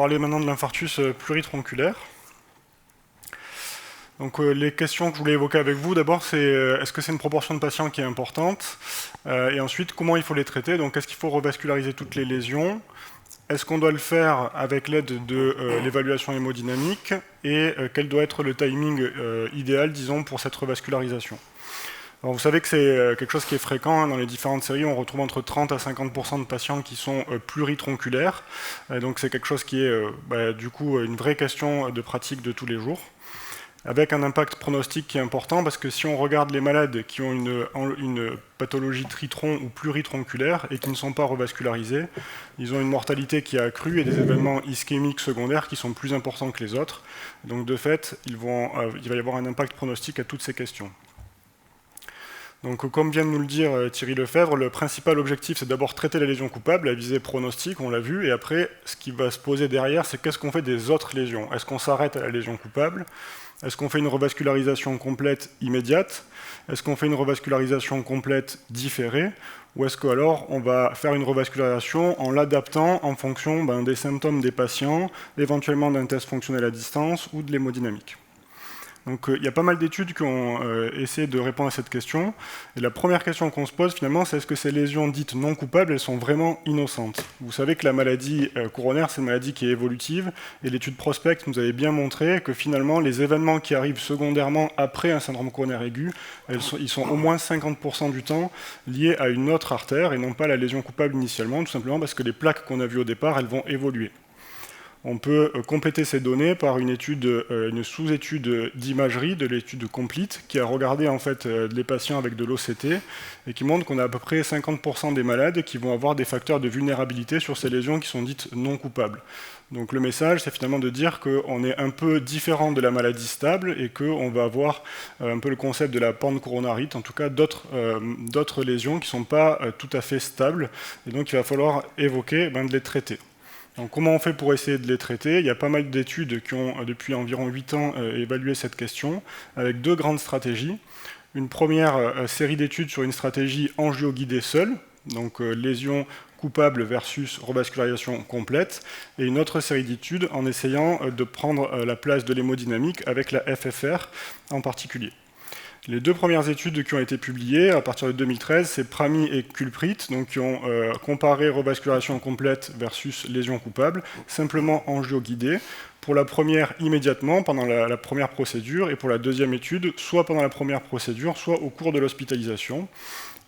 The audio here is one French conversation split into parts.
parler maintenant de l'infarctus pluritronculaire. Donc les questions que je voulais évoquer avec vous, d'abord, c'est est-ce que c'est une proportion de patients qui est importante et ensuite, comment il faut les traiter. Donc, est-ce qu'il faut revasculariser toutes les lésions? Est-ce qu'on doit le faire avec l'aide de l'évaluation hémodynamique? Et quel doit être le timing idéal, disons, pour cette revascularisation? Alors, vous savez que c'est quelque chose qui est fréquent, hein, dans les différentes séries, on retrouve entre 30 à 50% de patients qui sont pluritronculaires. Donc c'est quelque chose qui est du coup une vraie question de pratique de tous les jours, avec un impact pronostique qui est important, parce que si on regarde les malades qui ont une pathologie tritron ou pluritronculaire et qui ne sont pas revascularisés, ils ont une mortalité qui a accru et des événements ischémiques secondaires qui sont plus importants que les autres. Donc de fait, il va y avoir un impact pronostique à toutes ces questions. Donc, comme vient de nous le dire Thierry Lefebvre, le principal objectif, c'est d'abord traiter la lésion coupable, la visée pronostique, on l'a vu, et après, ce qui va se poser derrière, c'est qu'est-ce qu'on fait des autres lésions? Est-ce qu'on s'arrête à la lésion coupable? Est-ce qu'on fait une revascularisation complète immédiate? Est-ce qu'on fait une revascularisation complète différée? Ou est-ce qu'alors on va faire une revascularisation en l'adaptant en fonction des symptômes des patients, éventuellement d'un test fonctionnel à distance ou de l'hémodynamique? Donc il y a pas mal d'études qui ont essayé de répondre à cette question. Et la première question qu'on se pose finalement, c'est est-ce que ces lésions dites non coupables, elles sont vraiment innocentes? Vous savez que la maladie coronaire, c'est une maladie qui est évolutive, et l'étude Prospect nous avait bien montré que finalement, les événements qui arrivent secondairement après un syndrome coronaire aigu, ils sont au moins 50% du temps liés à une autre artère, et non pas à la lésion coupable initialement, tout simplement parce que les plaques qu'on a vues au départ, elles vont évoluer. On peut compléter ces données par une sous-étude d'imagerie de l'étude Complete qui a regardé en fait les patients avec de l'OCT et qui montre qu'on a à peu près 50% des malades qui vont avoir des facteurs de vulnérabilité sur ces lésions qui sont dites non coupables. Donc le message, c'est finalement de dire qu'on est un peu différent de la maladie stable et qu'on va avoir un peu le concept de la pancoronarite, en tout cas d'autres lésions qui ne sont pas tout à fait stables, et donc il va falloir évoquer de les traiter. Donc, comment on fait pour essayer de les traiter? Il y a pas mal d'études qui ont, depuis environ 8 ans, évalué cette question, avec deux grandes stratégies. Une première série d'études sur une stratégie angio-guidée seule, donc lésion coupable versus revascularisation complète, et une autre série d'études en essayant de prendre la place de l'hémodynamique avec la FFR en particulier. Les deux premières études qui ont été publiées à partir de 2013, c'est Prami et Kulprit, donc qui ont comparé revascularisation complète versus lésion coupable, simplement angio-guidée. Pour la première, immédiatement, pendant la première procédure, et pour la deuxième étude, soit pendant la première procédure, soit au cours de l'hospitalisation.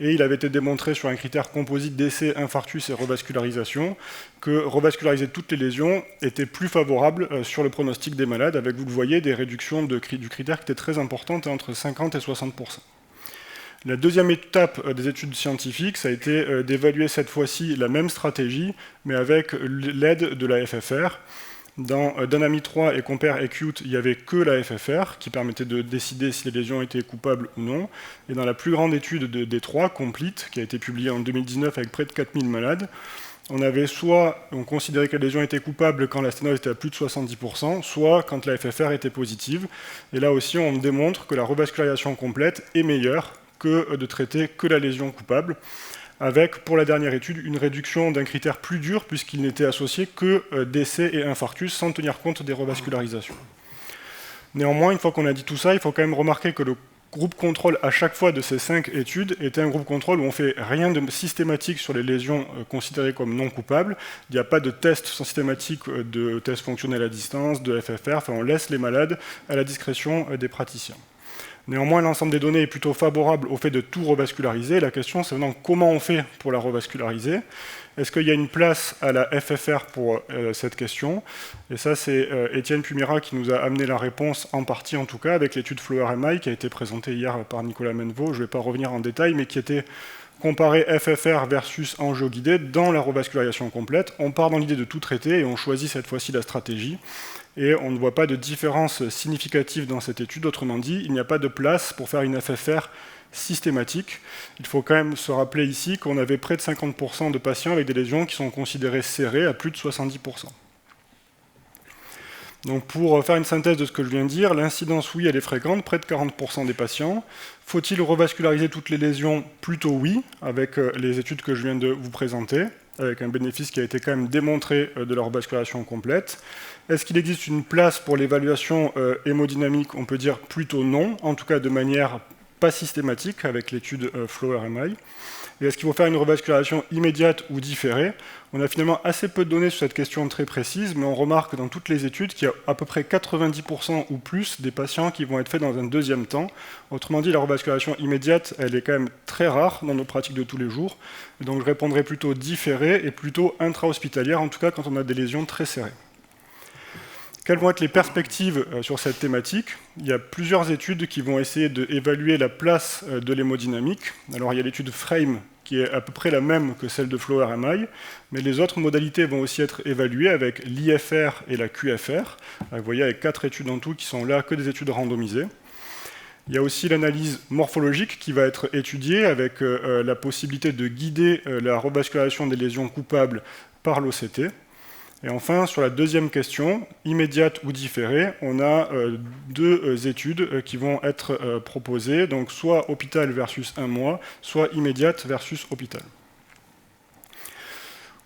Et il avait été démontré sur un critère composite décès, infarctus et revascularisation que revasculariser toutes les lésions était plus favorable sur le pronostic des malades, avec, vous le voyez, des réductions du critère qui étaient très importantes, entre 50 et 60%. La deuxième étape des études scientifiques, ça a été d'évaluer cette fois-ci la même stratégie, mais avec l'aide de la FFR. Dans Dynami 3 et Compare Acute, il n'y avait que la FFR qui permettait de décider si les lésions étaient coupables ou non. Et dans la plus grande étude de D3, Complete, qui a été publiée en 2019 avec près de 4000 malades, on considérait que les lésions étaient coupables quand la sténose était à plus de 70%, soit quand la FFR était positive. Et là aussi, on démontre que la revascularisation complète est meilleure que de traiter que la lésion coupable, avec, pour la dernière étude, une réduction d'un critère plus dur, puisqu'il n'était associé que décès et infarctus, sans tenir compte des revascularisations. Néanmoins, une fois qu'on a dit tout ça, il faut quand même remarquer que le groupe contrôle à chaque fois de ces 5 études était un groupe contrôle où on ne fait rien de systématique sur les lésions considérées comme non coupables. Il n'y a pas de test systématique de test fonctionnel à distance, de FFR, enfin on laisse les malades à la discrétion des praticiens. Néanmoins, l'ensemble des données est plutôt favorable au fait de tout revasculariser. La question, c'est maintenant comment on fait pour la revasculariser. Est-ce qu'il y a une place à la FFR pour cette question? Et ça, c'est Étienne Pumira qui nous a amené la réponse, en partie en tout cas, avec l'étude Flower-MI qui a été présentée hier par Nicolas Menvaux. Je ne vais pas revenir en détail, mais qui était comparé FFR versus angio-guidé dans la revascularisation complète. On part dans l'idée de tout traiter et on choisit cette fois-ci la stratégie. Et on ne voit pas de différence significative dans cette étude. Autrement dit, il n'y a pas de place pour faire une FFR systématique. Il faut quand même se rappeler ici qu'on avait près de 50% de patients avec des lésions qui sont considérées serrées à plus de 70%. Donc pour faire une synthèse de ce que je viens de dire, l'incidence, oui, elle est fréquente, près de 40% des patients. Faut-il revasculariser toutes les lésions? Plutôt oui, avec les études que je viens de vous présenter. avec un bénéfice qui a été quand même démontré de la revascularisation complète. Est-ce qu'il existe une place pour l'évaluation hémodynamique? On peut dire plutôt non, en tout cas de manière pas systématique avec l'étude Flow-RMI. Et est-ce qu'il faut faire une revascularisation immédiate ou différée? On a finalement assez peu de données sur cette question très précise, mais on remarque dans toutes les études qu'il y a à peu près 90% ou plus des patients qui vont être faits dans un deuxième temps. Autrement dit, la revascularisation immédiate, elle est quand même très rare dans nos pratiques de tous les jours. Et donc je répondrai plutôt différée et plutôt intra-hospitalière, en tout cas quand on a des lésions très serrées. Quelles vont être les perspectives sur cette thématique? Il y a plusieurs études qui vont essayer d'évaluer la place de l'hémodynamique. Alors il y a l'étude FRAME qui est à peu près la même que celle de Flow-RMI, mais les autres modalités vont aussi être évaluées avec l'IFR et la QFR. Vous voyez, avec 4 études en tout qui sont là que des études randomisées. Il y a aussi l'analyse morphologique qui va être étudiée avec la possibilité de guider la revascularisation des lésions coupables par l'OCT. Et enfin, sur la deuxième question, immédiate ou différée, on a deux études qui vont être proposées, donc soit hôpital versus 1 mois, soit immédiate versus hôpital.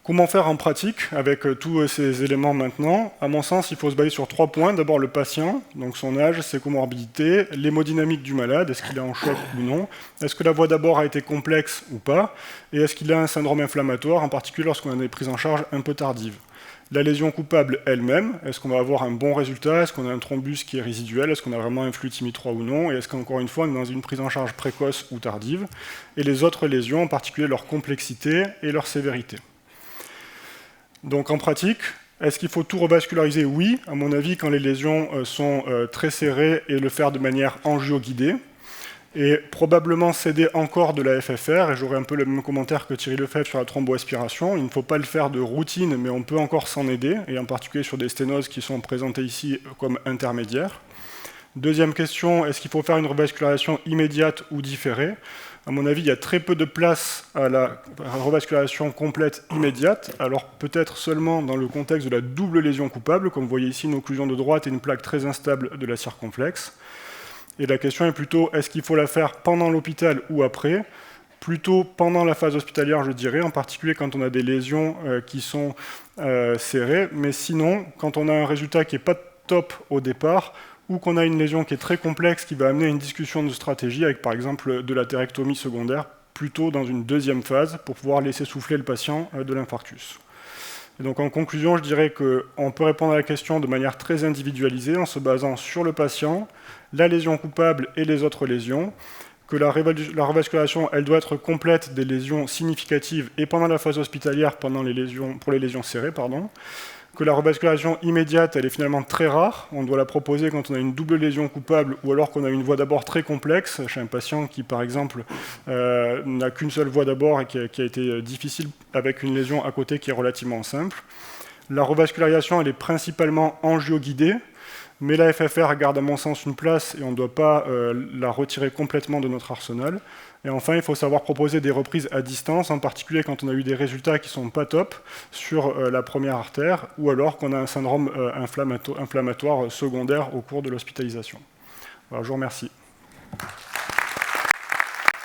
Comment faire en pratique avec tous ces éléments maintenant? À mon sens, il faut se baser sur 3 points. D'abord le patient, donc son âge, ses comorbidités, l'hémodynamique du malade, est-ce qu'il est en choc ou non? Est-ce que la voie d'abord a été complexe ou pas? Et est-ce qu'il a un syndrome inflammatoire, en particulier lorsqu'on a des prises en charge un peu tardives? La lésion coupable elle-même, est-ce qu'on va avoir un bon résultat? Est-ce qu'on a un thrombus qui est résiduel? Est-ce qu'on a vraiment un flux TIMI 3 ou non? Et est-ce qu'encore une fois, on est dans une prise en charge précoce ou tardive? Et les autres lésions, en particulier leur complexité et leur sévérité. Donc en pratique, est-ce qu'il faut tout revasculariser? Oui, à mon avis, quand les lésions sont très serrées, et le faire de manière angio-guidée. Et probablement céder encore de la FFR, et j'aurai un peu le même commentaire que Thierry Lefebvre sur la thromboaspiration. Il ne faut pas le faire de routine, mais on peut encore s'en aider, et en particulier sur des sténoses qui sont présentées ici comme intermédiaires. Deuxième question, est-ce qu'il faut faire une revascularisation immédiate ou différée? À mon avis, il y a très peu de place à la revascularisation complète immédiate, alors peut-être seulement dans le contexte de la double lésion coupable, comme vous voyez ici une occlusion de droite et une plaque très instable de la circonflexe. Et la question est plutôt, est-ce qu'il faut la faire pendant l'hôpital ou après? Plutôt pendant la phase hospitalière, je dirais, en particulier quand on a des lésions qui sont serrées, mais sinon, quand on a un résultat qui n'est pas top au départ, ou qu'on a une lésion qui est très complexe, qui va amener à une discussion de stratégie, avec par exemple de l'athérectomie secondaire, plutôt dans une deuxième phase, pour pouvoir laisser souffler le patient de l'infarctus. Et donc en conclusion, je dirais qu'on peut répondre à la question de manière très individualisée, en se basant sur le patient, la lésion coupable et les autres lésions, que la revascularisation, elle doit être complète des lésions significatives et pendant la phase hospitalière, pour les lésions serrées, que la revascularisation immédiate, elle est finalement très rare, on doit la proposer quand on a une double lésion coupable ou alors qu'on a une voie d'abord très complexe, chez un patient qui, par exemple, n'a qu'une seule voie d'abord et qui a été difficile avec une lésion à côté qui est relativement simple. La revascularisation, elle est principalement angio-guidée, mais la FFR garde à mon sens une place et on ne doit pas la retirer complètement de notre arsenal. Et enfin, il faut savoir proposer des reprises à distance, en particulier quand on a eu des résultats qui ne sont pas top sur la première artère, ou alors qu'on a un syndrome inflammatoire secondaire au cours de l'hospitalisation. Voilà, je vous remercie.